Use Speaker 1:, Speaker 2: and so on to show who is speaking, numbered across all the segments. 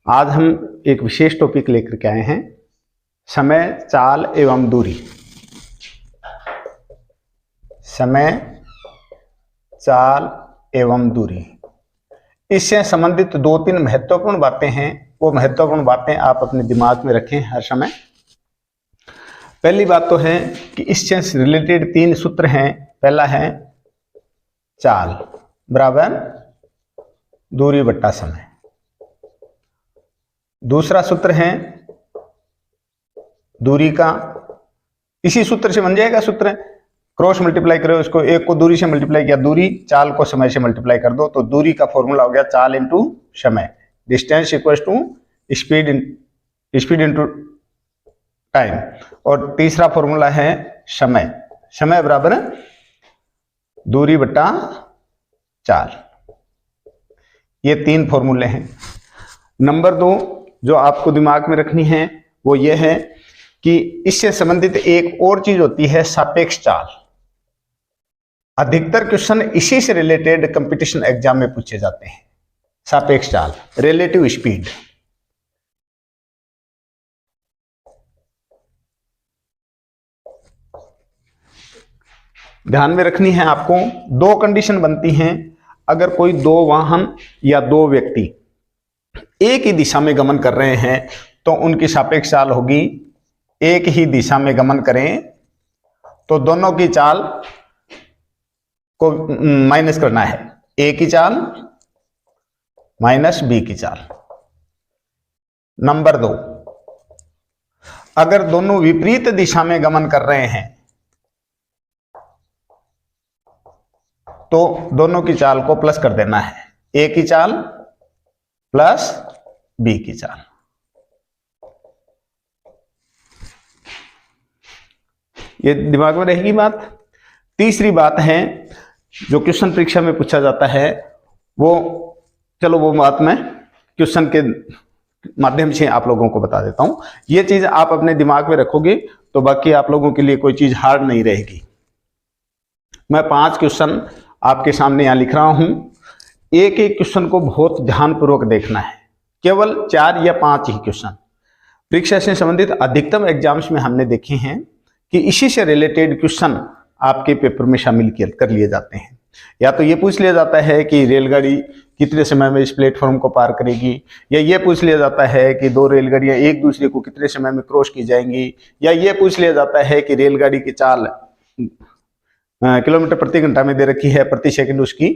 Speaker 1: आज हम एक विशेष टॉपिक लेकर के आए हैं, समय, चाल एवं दूरी। समय, चाल एवं दूरी, इससे संबंधित दो तीन महत्वपूर्ण बातें हैं। वो महत्वपूर्ण बातें आप अपने दिमाग में रखें हर समय। पहली बात तो है कि इससे रिलेटेड तीन सूत्र हैं। पहला है चाल बराबर दूरी बट्टा समय। दूसरा सूत्र है दूरी का, इसी सूत्र से बन जाएगा सूत्र, क्रॉस मल्टीप्लाई करो इसको, एक को दूरी से मल्टीप्लाई किया दूरी, चाल को समय से मल्टीप्लाई कर दो, तो दूरी का फॉर्मूला हो गया चाल इंटू समय, distance equal to speed into time. और तीसरा फॉर्मूला है समय, समय बराबर दूरी बट्टा चाल। ये तीन फॉर्मूले हैं। नंबर दो जो आपको दिमाग में रखनी है वो ये है कि इससे संबंधित एक और चीज होती है सापेक्ष चाल। अधिकतर क्वेश्चन इसी से रिलेटेड कंपटीशन एग्जाम में पूछे जाते हैं। सापेक्ष चाल, रिलेटिव स्पीड। ध्यान में रखनी है आपको, दो कंडीशन बनती हैं। अगर कोई दो वाहन या दो व्यक्ति एक ही दिशा में गमन कर रहे हैं तो उनकी सापेक्ष चाल होगी, एक ही दिशा में गमन करें तो दोनों की चाल को माइनस करना है, ए की चाल माइनस बी की चाल। नंबर दो, अगर दोनों विपरीत दिशा में गमन कर रहे हैं तो दोनों की चाल को प्लस कर देना है, ए की चाल प्लस बी की चाल। ये दिमाग में रहेगी बात। तीसरी बात है जो क्वेश्चन परीक्षा में पूछा जाता है, वो चलो वो बात मैं क्वेश्चन के माध्यम से आप लोगों को बता देता हूं। ये चीज आप अपने दिमाग में रखोगे तो बाकी आप लोगों के लिए कोई चीज हार्ड नहीं रहेगी। मैं 5 क्वेश्चन आपके सामने यहां लिख रहा हूं। एक एक क्वेश्चन को बहुत ध्यानपूर्वक देखना है। केवल 4 या 5 ही क्वेश्चन परीक्षा से संबंधित अधिकतम एग्जाम्स में हमने देखे हैं कि इसी से रिलेटेड क्वेश्चन आपके पेपर में शामिल कर लिए जाते हैं। या तो ये पूछ लिया जाता है कि रेलगाड़ी कितने समय में इस प्लेटफॉर्म को पार करेगी, या ये पूछ लिया जाता है कि दो रेलगाड़ियां एक दूसरे को कितने समय में क्रॉस की जाएंगी, या ये पूछ लिया जाता है कि रेलगाड़ी की चाल किलोमीटर प्रति घंटा में दे रखी है, प्रति सेकंड उसकी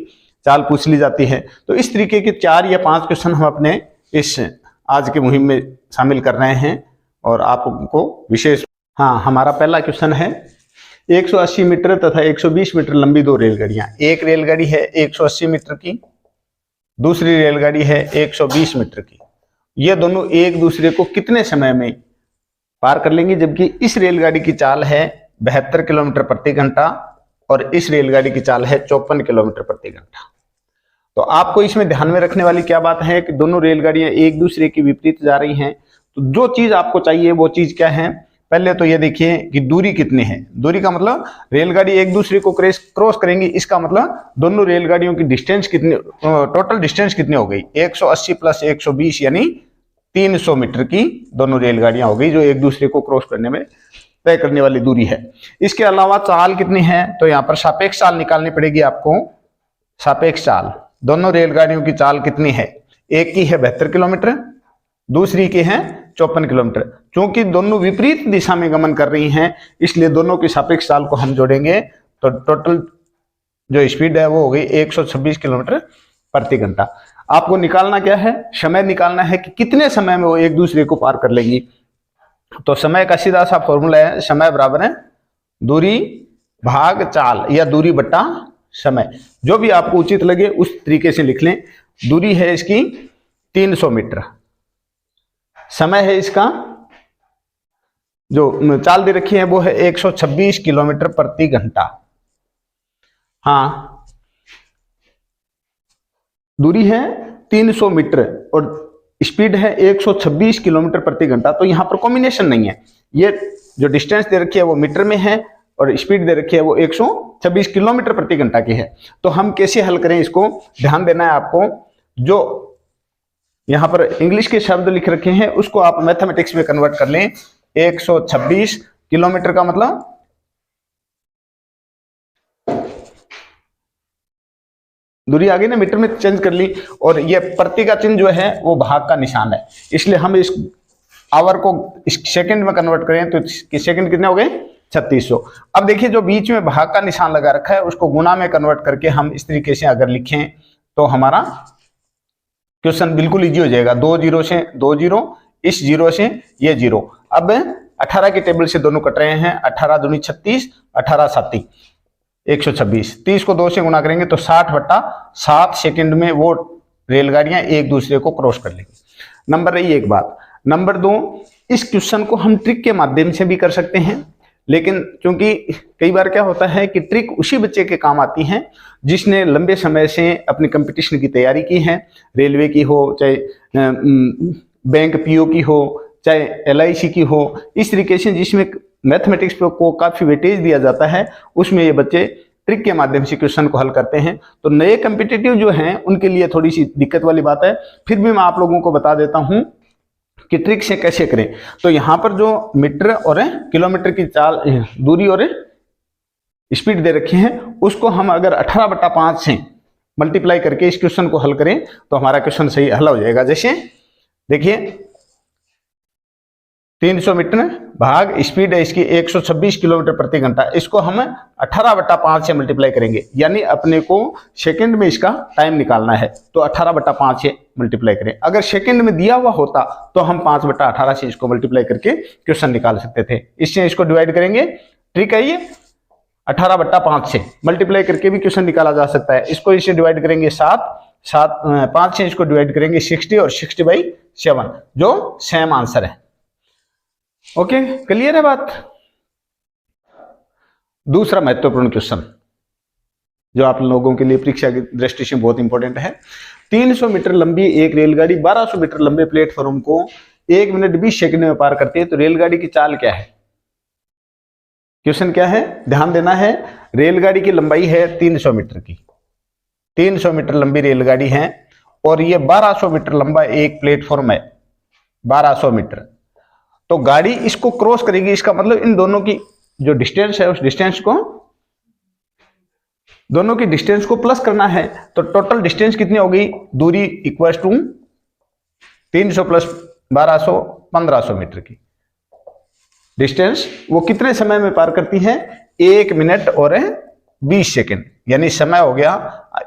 Speaker 1: चाल पूछ ली जाती है। तो इस तरीके के 4 या 5 क्वेश्चन हम अपने इस आज के मुहिम में शामिल कर रहे हैं और आपको विशेष। हाँ, हमारा पहला क्वेश्चन है 180 मीटर तथा 120 मीटर लंबी दो रेलगाड़ियां। एक रेलगाड़ी है 180 मीटर की, दूसरी रेलगाड़ी है 120 मीटर की। ये दोनों एक दूसरे को कितने समय में पार कर लेंगी, जबकि इस रेलगाड़ी की चाल है 72 किलोमीटर प्रति घंटा और इस रेलगाड़ी की चाल है 54 किलोमीटर प्रति घंटा। तो आपको इसमें ध्यान में रखने वाली क्या बात है कि दोनों रेलगाड़ियां एक दूसरे के विपरीत जा रही हैं। तो जो चीज आपको चाहिए वो चीज क्या है, पहले तो ये देखिए कि दूरी कितनी है। दूरी का मतलब रेलगाड़ी एक दूसरे को क्रॉस करेंगी, इसका मतलब दोनों रेलगाड़ियों की डिस्टेंस कितनी, टोटल डिस्टेंस कितनी हो गई, 180 प्लस 120 यानी 300 मीटर की दोनों रेलगाड़ियां हो गई जो एक दूसरे को क्रॉस करने में तय करने वाली दूरी है। इसके अलावा चाल कितनी है, तो यहाँ पर सापेक्ष चाल निकालनी पड़ेगी आपको। सापेक्ष चाल, दोनों रेलगाड़ियों की चाल कितनी है, एक की है 72 किलोमीटर, दूसरी की है 54 किलोमीटर। क्योंकि दोनों विपरीत दिशा में गमन कर रही हैं इसलिए दोनों की सापेक्ष चाल को हम जोड़ेंगे तो टोटल जो स्पीड है वो हो गई 126 किलोमीटर प्रति घंटा। आपको निकालना क्या है, समय निकालना है कि कितने समय में वो एक दूसरे को पार कर लेंगी। तो समय का सीधा सा फॉर्मूला है, समय बराबर है दूरी भाग चाल या दूरी बट्टा समय। जो भी आपको उचित लगे उस तरीके से लिख लें। दूरी है इसकी 300 मीटर, समय है इसका, जो चाल दे रखी है वो है 126 किलोमीटर प्रति घंटा। हाँ, दूरी है 300 मीटर और स्पीड है 126 किलोमीटर प्रति घंटा। तो यहां पर कॉम्बिनेशन नहीं है, ये जो डिस्टेंस दे रखी है वो मीटर में है और स्पीड दे रखी है वो 126 किलोमीटर प्रति घंटा की है। तो हम कैसे हल करें इसको, ध्यान देना है आपको। जो यहाँ पर इंग्लिश के शब्द लिख रखे हैं, उसको आप मैथमेटिक्स में कन्वर्ट कर लें। 126 किलोमीटर का मतलब दूरी आ गई ना, मीटर में चेंज कर ली। और ये प्रति का चिन्ह जो है वो भाग का निशान है, इसलिए हम इस आवर को इस सेकंड में कन्वर्ट करें तो सेकंड कितने हो गए 3600। अब देखिए जो बीच में भाग का निशान लगा रखा है उसको गुना में कन्वर्ट करके हम इस तरीके से अगर लिखें तो हमारा क्वेश्चन बिल्कुल इजी हो जाएगा। 2 जीरो से 2 जीरो, इस जीरो से ये जीरो। अब 18 की टेबल से दोनों कट रहे हैं, 18 दूनी 36, 18 7 126, 30 को 2 से गुना करेंगे तो 60/7 सेकंड में वो रेलगाड़ियां एक दूसरे को क्रॉस कर लेंगी। नंबर रही एक बात। नंबर 2, इस क्वेश्चन को हम ट्रिक के माध्यम से भी कर सकते हैं, लेकिन क्योंकि कई बार क्या होता है कि ट्रिक उसी बच्चे के काम आती है जिसने लंबे समय से अपनी कंपटीशन की तैयारी की है, रेलवे की हो, चाहे बैंक पीओ की हो, चाहे LIC की हो। इस तरीके से जिसमें मैथमेटिक्स को काफी वेटेज दिया जाता है, उसमें ये बच्चे ट्रिक के माध्यम से क्वेश्चन को हल करते हैं। तो नए कम्पिटिटिव जो हैं उनके लिए थोड़ी सी दिक्कत वाली बात है, फिर भी मैं आप लोगों को बता देता हूं कि ट्रिक से कैसे करें। तो यहां पर जो मीटर और किलोमीटर की चाल दूरी और स्पीड दे रखी है, उसको हम अगर 18/5 से मल्टीप्लाई करके इस क्वेश्चन को हल करें तो हमारा क्वेश्चन सही हल हो जाएगा। जैसे देखिए 300 मीटर भाग स्पीड है इसकी 126 किलोमीटर प्रति घंटा, इसको हम 18/5 से मल्टीप्लाई करेंगे, यानी अपने को सेकंड में इसका टाइम निकालना है। तो 18/5 से मल्टीप्लाई करें। अगर सेकंड में दिया हुआ होता तो हम 5/18 से इसको मल्टीप्लाई करके क्वेश्चन निकाल सकते थे। इससे इसको डिवाइड करेंगे, ठीक है, ये 18/5 से मल्टीप्लाई करके भी क्वेश्चन निकाला जा सकता है। इसको इससे डिवाइड करेंगे 5 से इसको डिवाइड करेंगे 60 और 60/7, जो सेम आंसर है। ओके, क्लियर है बात। दूसरा महत्वपूर्ण क्वेश्चन जो आप लोगों के लिए परीक्षा की दृष्टि से बहुत इंपॉर्टेंट है। 300 मीटर लंबी एक रेलगाड़ी 1200 मीटर लंबे प्लेटफॉर्म को 1 मिनट 20 सेकंड में पार करती है, तो रेलगाड़ी की चाल क्या है? क्वेश्चन क्या है, ध्यान देना है। रेलगाड़ी की लंबाई है 300 मीटर की, 300 मीटर लंबी रेलगाड़ी है और ये 1200 मीटर लंबा एक प्लेटफॉर्म है, 1200 मीटर। तो गाड़ी इसको क्रॉस करेगी, इसका मतलब इन दोनों की जो डिस्टेंस है उस डिस्टेंस को, दोनों की डिस्टेंस को प्लस करना है। तो टोटल डिस्टेंस कितनी हो गई, दूरी इक्वल टू 300 प्लस 1200 1500 मीटर की डिस्टेंस वो कितने समय में पार करती है? 1 मिनट और 20 सेकंड, यानी समय हो गया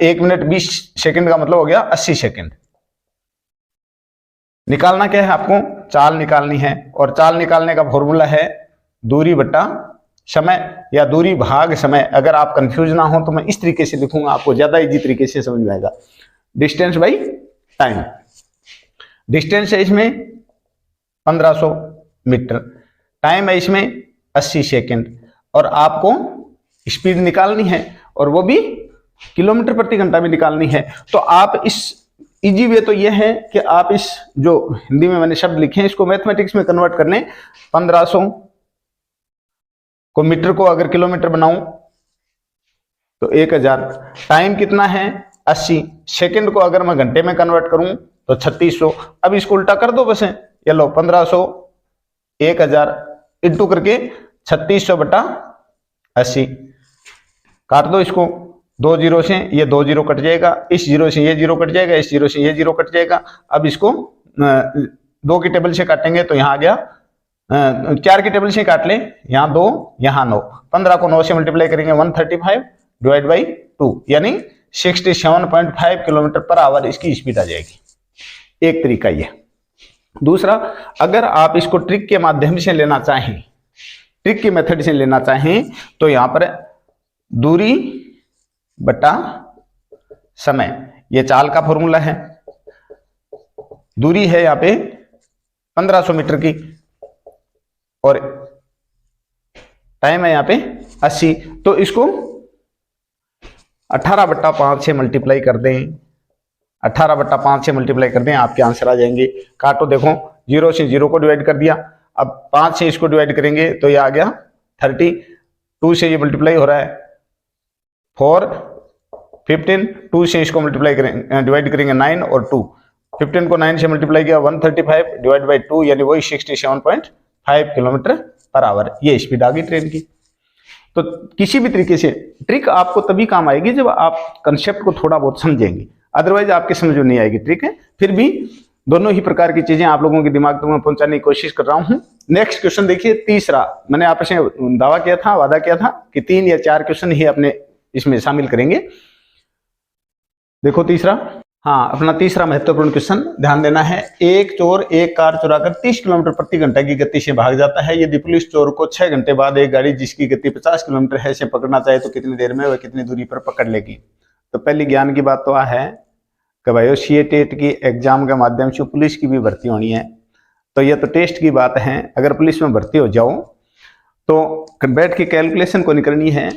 Speaker 1: 1 मिनट 20 सेकंड का मतलब हो गया 80 सेकंड। निकालना क्या है आपको? चाल निकालनी है, और चाल निकालने का फॉर्मूला है दूरी बटा समय या दूरी भाग समय। अगर आप कंफ्यूज ना हो तो मैं इस तरीके से लिखूंगा, आपको ज्यादा इजी तरीके से समझ में आएगा। Distance by time. डिस्टेंस है इसमें 1500 मीटर, टाइम है इसमें 80 सेकंड, और आपको स्पीड निकालनी है और वो भी किलोमीटर प्रति घंटा में निकालनी है। तो आप इस इजी वे तो ये है कि आप इस जो हिंदी में मैंने शब्द लिखे हैं इसको मैथमेटिक्स में कन्वर्ट कर लें। 1500 को मीटर को अगर किलोमीटर बनाऊं तो 1000, टाइम कितना है 80, सेकंड को अगर मैं घंटे में कन्वर्ट करूं तो 3600। अब इसको उल्टा कर दो बस, ये लो 1500 1000 इंटू करके 3600/80, काट दो इसको, 2 जीरो से ये 2 जीरो कट जाएगा, इस जीरो से ये जीरो कट जाएगा, इस जीरो से ये जीरो कट जाएगा। अब इसको 2 की टेबल से काटेंगे तो यहाँ आ गया, 4 की टेबल से काट ले, यहाँ 2 यहाँ 9, 15 को 9 से मल्टीप्लाई करेंगे 135 डिवाइड बाई 2, यानी 67.5 किलोमीटर पर आवर इसकी स्पीड आ जाएगी। एक तरीका ये। दूसरा, अगर आप इसको ट्रिक के माध्यम से लेना चाहें, ट्रिक की मेथड से लेना चाहें, तो यहां पर दूरी बटा समय, ये चाल का फॉर्मूला है। दूरी है यहां पे 1500 मीटर की और टाइम है यहां पे 80, तो इसको 18/5 से मल्टीप्लाई कर दें, 18/5 से मल्टीप्लाई कर दें, आपके आंसर आ जाएंगे। काटो, देखो 0 से 0 को डिवाइड कर दिया, अब 5 से इसको डिवाइड करेंगे तो ये आ गया 30, 2 से ये मल्टीप्लाई हो रहा है 4 15, 2 से इसको मल्टीप्लाई करेंगे डिवाइड करेंगे 9 और 2 15 को 9 से मल्टीप्लाई किया 135 डिवाइड बाई 2 यानी वही 67.5 किलोमीटर पर आवर, ये स्पीड आ गई ट्रेन की। तो किसी भी तरीके से ट्रिक आपको तभी काम आएगी जब आप कंसेप्ट को थोड़ा बहुत समझेंगे, अदरवाइज आपके समझ में नहीं आएगी। ट्रिक है, फिर भी दोनों ही प्रकार की चीजें आप लोगों के दिमाग तक में पहुंचाने की कोशिश कर रहा हूं। नेक्स्ट क्वेश्चन देखिए, तीसरा। मैंने आपसे वादा किया था कि 3 या 4 क्वेश्चन ही अपने इसमें शामिल करेंगे। देखो तीसरा, हाँ, अपना तीसरा महत्वपूर्ण क्वेश्चन ध्यान देना है। एक चोर एक कार चुराकर 30 किलोमीटर प्रति घंटा की गति से भाग जाता है। यदि पुलिस चोर को 6 घंटे बाद एक गाड़ी जिसकी गति 50 किलोमीटर है से पकड़ना चाहे तो कितनी देर में वह कितनी दूरी पर पकड़ लेगी। तो पहली ज्ञान की बात तो है कि भाई सीए टेट की एग्जाम के माध्यम से पुलिस की भी भर्ती होनी है, तो यह तो टेस्ट की बात है। अगर पुलिस में भर्ती हो जाओ तो बैठ के कैलकुलेशन को नहीं करनी है,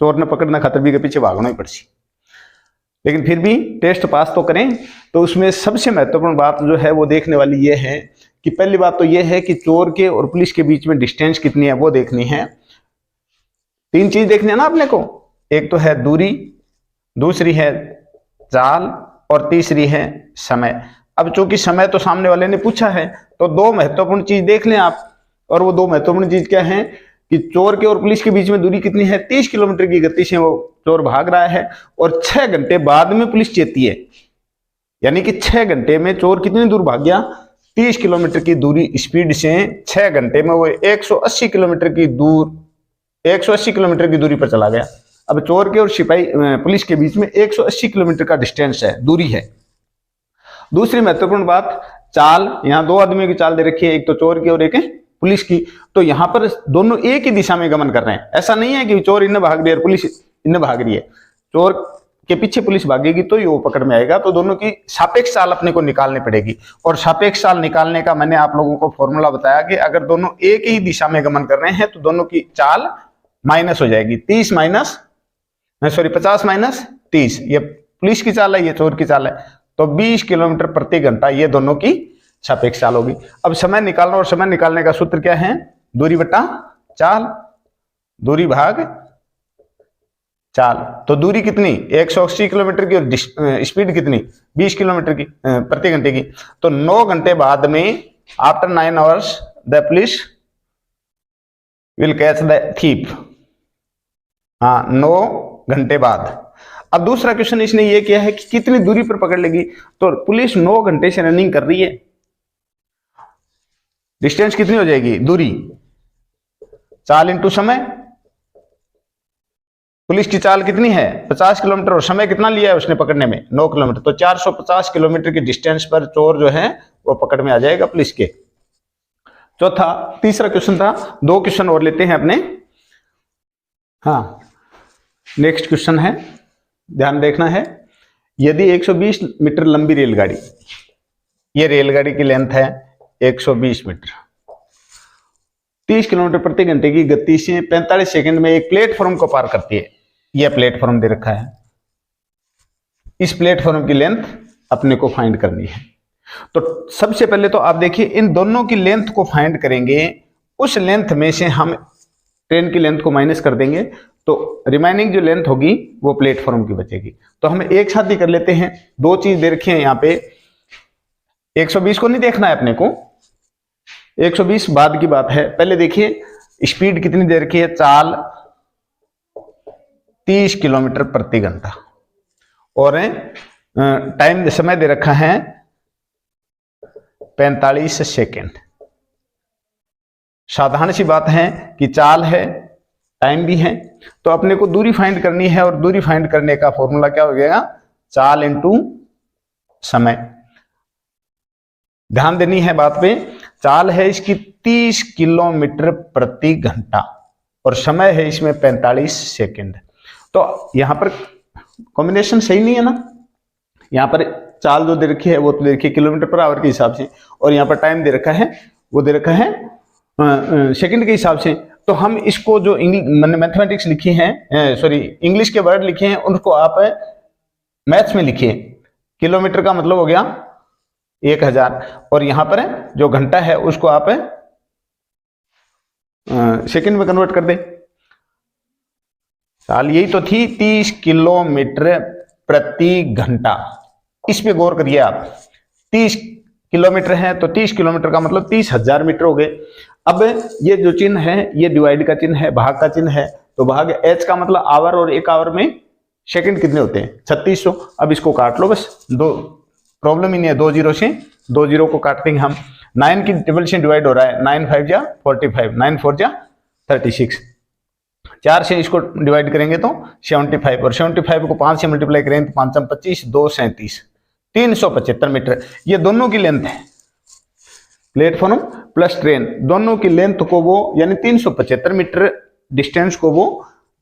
Speaker 1: चोर ने पकड़ना खातर भी के पीछे भागना ही पड़सी, लेकिन फिर भी टेस्ट पास तो करें। तो उसमें सबसे महत्वपूर्ण बात जो है वो देखने वाली ये है कि पहली बात तो ये है कि चोर के और पुलिस के बीच में डिस्टेंस कितनी है वो देखनी है। 3 चीज देखनी है ना अपने को, एक तो है दूरी, दूसरी है चाल और तीसरी है समय। अब चूंकि समय तो सामने वाले ने पूछा है तो 2 महत्वपूर्ण चीज देख लें आप, और वो 2 महत्वपूर्ण चीज क्या है कि चोर के और पुलिस के बीच में दूरी कितनी है, 30 किलोमीटर की गति से वो चोर भाग रहा है और 6 घंटे बाद में पुलिस चेती है, यानी कि 6 घंटे में चोर कितनी दूर भाग गया, 30 किलोमीटर की दूरी स्पीड से 6 घंटे में वो 180 किलोमीटर की दूरी पर चला गया। अब चोर के और सिपाही पुलिस के बीच में 180 किलोमीटर का डिस्टेंस है, दूरी है। दूसरी महत्वपूर्ण बात, चाल। यहाँ 2 आदमियों की चाल दे रखी है, एक तो चोर की और एक है पुलिस की। तो यहाँ पर दोनों एक ही दिशा में गमन कर रहे हैं। ऐसा नहीं है कि चोर इन्हें भाग रही है और पुलिस इन्हें भाग रही है। चोर के पीछे पुलिस भागेगी तो ये वो पकड़ में आएगा। तो दोनों की सापेक्ष चाल अपने को निकालनी पड़ेगी, और सापेक्ष चाल निकालने का मैंने आप लोगों को फॉर्मूला बताया कि अगर दोनों एक ही दिशा में गमन कर रहे हैं तो दोनों की चाल माइनस हो जाएगी। 50 माइनस 30, ये पुलिस की चाल है, ये चोर की चाल है, तो 20 किलोमीटर प्रति घंटा ये दोनों की सापेक्ष चाल होगी। अब समय निकालना, और समय निकालने का सूत्र क्या है, दूरी बटा चाल, दूरी भाग चाल। तो दूरी कितनी 180 किलोमीटर की और स्पीड कितनी 20 किलोमीटर की प्रति घंटे की। तो 9 घंटे बाद में, after 9 hours the police will catch the thief. हाँ, 9 घंटे बाद। अब दूसरा क्वेश्चन इसने ये किया है कि कितनी दूरी पर पकड़ लेगी। तो पुलिस 9 घंटे से रनिंग कर रही है, डिस्टेंस कितनी हो जाएगी, दूरी, चाल इंटू समय। पुलिस की चाल कितनी है 50 किलोमीटर, और समय कितना लिया है उसने पकड़ने में 9 किलोमीटर। तो 450 किलोमीटर की डिस्टेंस पर चोर जो है वो पकड़ में आ जाएगा पुलिस के। तीसरा क्वेश्चन था। 2 क्वेश्चन और लेते हैं अपने। हाँ, नेक्स्ट क्वेश्चन है, ध्यान देखना है। यदि 120 मीटर लंबी रेलगाड़ी, ये रेलगाड़ी की लेंथ है 120 मीटर, 30 किलोमीटर प्रति घंटे की गति से 45 सेकंड में एक प्लेटफॉर्म को पार करती है। यह प्लेटफॉर्म दे रखा है, इस प्लेटफॉर्म की लेंथ अपने को फाइंड करनी है। तो सबसे पहले तो आप देखिए, इन दोनों की लेंथ को फाइंड करेंगे, उस लेंथ में से हम ट्रेन की लेंथ को माइनस कर देंगे, तो रिमाइनिंग जो लेंथ होगी वो प्लेटफॉर्म की बचेगी। तो हम एक साथ ही कर लेते हैं। 2 चीज दे रखी है यहाँ पे, 120 को नहीं देखना है अपने को, 120 बाद की बात है। पहले देखिए स्पीड कितनी दे रखी है, चाल 30 किलोमीटर प्रति घंटा, और टाइम समय दे रखा है 45 सेकेंड। साधारण सी बात है कि चाल है, टाइम भी है, तो अपने को दूरी फाइंड करनी है, और दूरी फाइंड करने का फॉर्मूला क्या हो गया, चाल इंटू समय। ध्यान देनी है बात पे, चाल है इसकी 30 किलोमीटर प्रति घंटा और समय है इसमें 45 सेकेंड। तो यहां पर कॉम्बिनेशन सही नहीं है ना, यहां पर चाल जो दे रखी है वो तो दे रखी है किलोमीटर पर आवर के हिसाब से, और यहां पर टाइम दे रखा है वो दे रखा है सेकंड के हिसाब से। तो हम इसको जो मैथमेटिक्स लिखी है, सॉरी इंग्लिश के वर्ड लिखे हैं, उनको आप मैथ्स में लिखिए। किलोमीटर का मतलब हो गया 1000, और यहां पर जो घंटा है उसको आप सेकंड में कन्वर्ट कर दे। चाल यही तो थी 30 किलोमीटर प्रति घंटा, इस पे गौर करिए आप। 30 किलोमीटर है तो 30 किलोमीटर का मतलब 30,000 मीटर हो गए। अब ये जो चिन्ह है ये डिवाइड का चिन्ह है, भाग का चिन्ह है, तो भाग एच का मतलब आवर, और एक आवर में सेकंड कितने होते हैं 3600। अब इसको काट लो बस, दो प्रॉब्लम ही नहीं है, 2 जीरो से 2 जीरो को काट देंगे हम। 9 की टेबल से डिवाइड हो रहा है, 9 5 जा 45, 9 4 जा 36, 4 से इसको डिवाइड करेंगे तो 75, और 75 को 5 से मल्टीप्लाई करेंगे तो 5 25, 2 37, 375 मीटर। ये दोनों की लेंथ है, प्लेटफॉर्म प्लस ट्रेन दोनों की लेंथ को वो यानी 375 मीटर डिस्टेंस को वो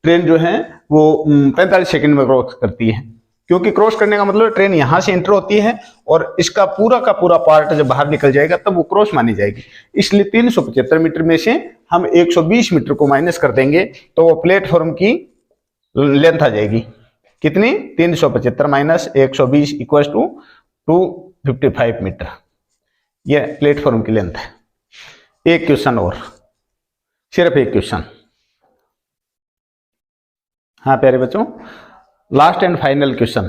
Speaker 1: ट्रेन जो है वो 45 सेकंड में क्रॉस करती है। क्योंकि क्रॉस करने का मतलब ट्रेन यहां से एंटर होती है और इसका पूरा का पूरा पार्ट जब बाहर निकल जाएगा तब वो क्रॉस मानी जाएगी। इसलिए 375 मीटर में से हम 120 मीटर को माइनस कर देंगे तो वो प्लेटफॉर्म की लेंथ आ जाएगी। कितनी? 375 माइनस 120 इक्वल टू 255 मीटर। यह प्लेटफॉर्म की लेंथ है। एक क्वेश्चन और, सिर्फ एक क्वेश्चन। हाँ प्यारे बच्चों, last and final question,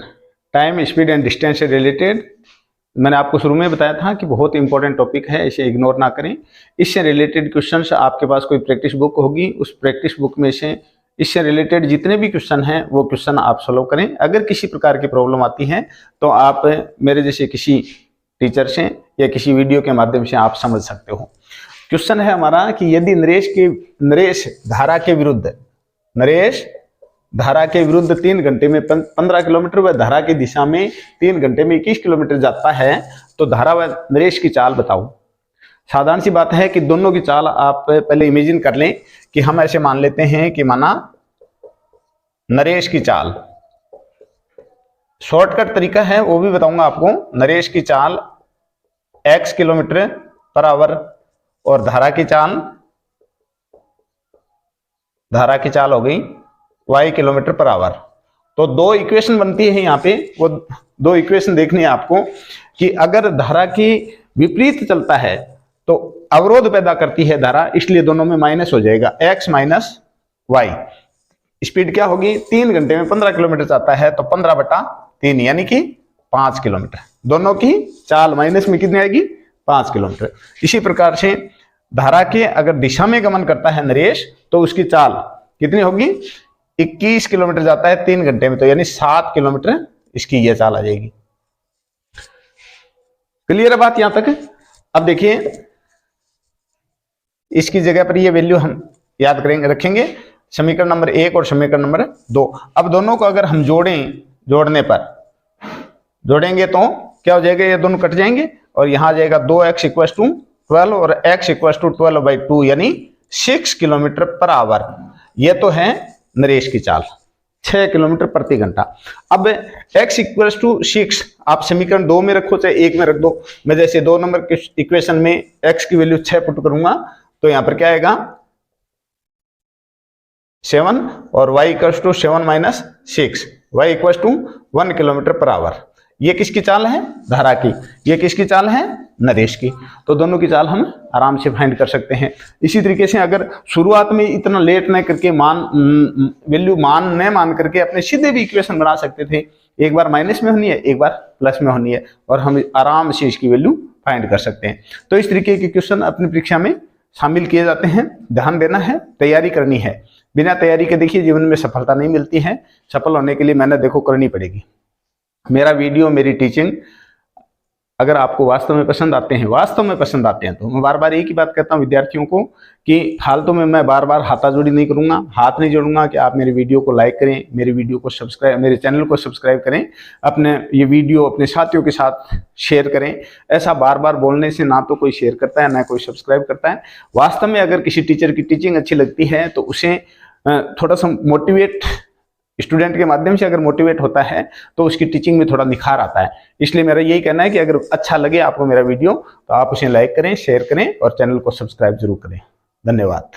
Speaker 1: time speed and distance से रिलेटेड। मैंने आपको शुरू में बताया था कि बहुत इंपॉर्टेंट टॉपिक है, इसे इग्नोर ना करें। इससे रिलेटेड क्वेश्चंस आपके पास कोई प्रैक्टिस बुक होगी, उस प्रैक्टिस बुक में से इससे रिलेटेड जितने भी क्वेश्चन हैं वो क्वेश्चन आप सॉल्व करें। अगर किसी प्रकार की प्रॉब्लम आती है तो आप मेरे जैसे किसी टीचर से या किसी वीडियो के माध्यम से आप समझ सकते हो। क्वेश्चन है हमारा कि यदि नरेश धारा के विरुद्ध 3 घंटे में 15 किलोमीटर व धारा की दिशा में 3 घंटे में 21 किलोमीटर जाता है तो धारा व नरेश की चाल बताओ। साधारण सी बात है कि दोनों की चाल आप पहले इमेजिन कर लें कि हम ऐसे मान लेते हैं कि माना नरेश की चाल, शॉर्टकट तरीका है वो भी बताऊंगा आपको। नरेश की चाल x किलोमीटर पर आवर और धारा की चाल हो गई y किलोमीटर पर आवर। तो दो इक्वेशन बनती है यहाँ पे, वो दो इक्वेशन देखनी है आपको कि अगर धारा की विपरीत चलता है तो अवरोध पैदा करती है धारा, इसलिए दोनों में माइनस हो जाएगा, x माइनस वाई। स्पीड क्या होगी? 3 घंटे में 15 किलोमीटर जाता है तो 15/3 यानी कि 5 किलोमीटर। दोनों की चाल माइनस में कितनी आएगी? 5 किलोमीटर। इसी प्रकार से धारा के अगर दिशा में गमन करता है नरेश तो उसकी चाल कितनी होगी? 21 किलोमीटर जाता है 3 घंटे में, तो यानी 7 किलोमीटर इसकी यह चाल आ जाएगी। क्लियर है बात यहां तक? अब देखिए इसकी जगह पर ये वैल्यू हम याद करेंगे, रखेंगे, समीकरण नंबर 1 और समीकरण नंबर 2। अब दोनों को अगर हम जोड़ेंगे तो क्या हो जाएगा? ये दोनों कट जाएंगे और यहां आ जाएगा 2x इक्वल टू 12 और x इक्वल टू 12/2 यानी 6 किलोमीटर पर आवर। ये तो है नरेश की चाल, 6 किलोमीटर प्रति घंटा। अब x इक्वल टू 6 आप समीकरण 2 में रखो चाहे 1 में रख दो। मैं जैसे 2 नंबर के इक्वेशन में x की वैल्यू 6 पुट करूंगा तो यहां पर क्या आएगा? 7 और y equal to 7 minus 6, y equal to 1 kilometre per hour. ये किसकी चाल है? धारा की। ये किसकी चाल है? नरेश की। तो दोनों की चाल हम आराम से फाइंड कर सकते हैं। इसी तरीके से अगर शुरुआत में इतना लेट न करके वैल्यू न मान करके अपने सीधे भी इक्वेशन बना सकते थे। एक बार माइनस में होनी है, एक बार प्लस में होनी है, और हम आराम से इसकी वैल्यू फाइंड कर सकते हैं। तो इस तरीके के क्वेश्चन अपनी परीक्षा में शामिल किए जाते हैं। ध्यान देना है, तैयारी करनी है। बिना तैयारी के देखिए जीवन में सफलता नहीं मिलती है। सफल होने के लिए मेहनत देखो करनी पड़ेगी। मेरा वीडियो, मेरी टीचिंग अगर आपको वास्तव में पसंद आते हैं तो मैं बार बार एक ही बात कहता हूँ विद्यार्थियों को कि फालतू में मैं बार बार हाथाजोड़ी नहीं करूँगा, हाथ नहीं जोड़ूंगा कि आप मेरे वीडियो को लाइक करें, मेरे वीडियो को सब्सक्राइब, मेरे चैनल को सब्सक्राइब करें, अपने ये वीडियो अपने साथियों के साथ शेयर करें। ऐसा बार बार बोलने से ना तो कोई शेयर करता है ना कोई सब्सक्राइब करता है। वास्तव में अगर किसी टीचर की टीचिंग अच्छी लगती है तो उसे थोड़ा सा मोटिवेट, स्टूडेंट के माध्यम से अगर मोटिवेट होता है तो उसकी टीचिंग में थोड़ा निखार आता है। इसलिए मेरा यही कहना है कि अगर अच्छा लगे आपको मेरा वीडियो तो आप उसे लाइक करें, शेयर करें और चैनल को सब्सक्राइब जरूर करें। धन्यवाद।